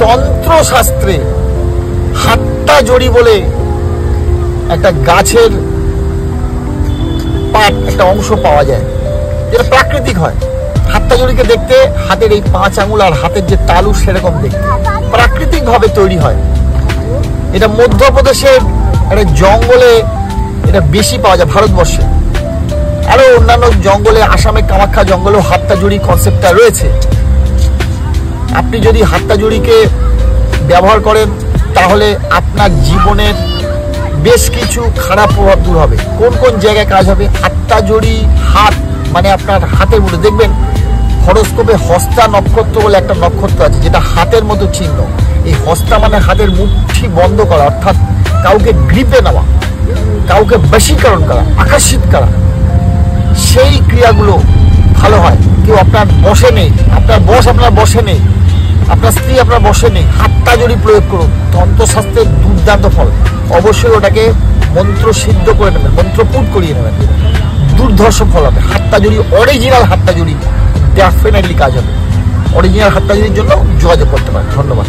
তন্ত্রশাস্ত্রে হাত্তাজড়ি বলে একটা গাছের পাট, একটা অংশ পাওয়া যায় যেটা প্রাকৃতিক হয়। হাত্তাজড়িকে দেখতে হাতের এই 5 আঙুল আর হাতের যে তালু সেরকম দেখতে, প্রাকৃতিক ভাবে তৈরি হয়। এটা মধ্যপ্রদেশের একটা জঙ্গলে এটা বেশি পাওয়া যায় ভারতবর্ষে। আরো অন্যান্য জঙ্গলে, আসামে কামাখ্যা জঙ্গলেও হাত্তাজড়ি কনসেপ্টটা রয়েছে। আপনি যদি হাত্তাজড়িকে ব্যবহার করেন তাহলে আপনার জীবনের বেশ কিছু খারাপ প্রভাব দূর হবে। কোন কোন জায়গায় কাজ হবে? হাত্তাজড়ি, হাত মানে আপনার হাতের মধ্যে দেখবেন হরোস্কোপে হস্তা নক্ষত্র বলে একটা নক্ষত্র আছে যেটা হাতের মতো চিহ্ন। এই হস্তা মানে হাতের মুঠি বন্ধ করা, অর্থাৎ কাউকে গ্রিপে নেওয়া, কাউকে বশীকরণ করা, আকর্ষিত করা। সেই ক্রিয়াগুলো ভালো হয়। কেউ আপনার বসে নেই, আপনার বস আপনার বসে নেই, আপনার স্ত্রী আপনার বসে নেই, হাত্তাজড়ি প্রয়োগ করুন, তন্ত্রশাস্ত্রের দুর্দান্ত ফল। অবশ্যই ওটাকে মন্ত্র সিদ্ধ করে নেবেন, মন্ত্রপুট করিয়ে নেবেন, দুর্ধর্ষ ফল হবে। হাত্তাজড়ি, অরিজিনাল হাত্তাজড়ি ডেফিনেটলি কাজ হবে। অরিজিনাল হাত্তাজড়ির জন্য যোগাযোগ করতে পারেন। ধন্যবাদ।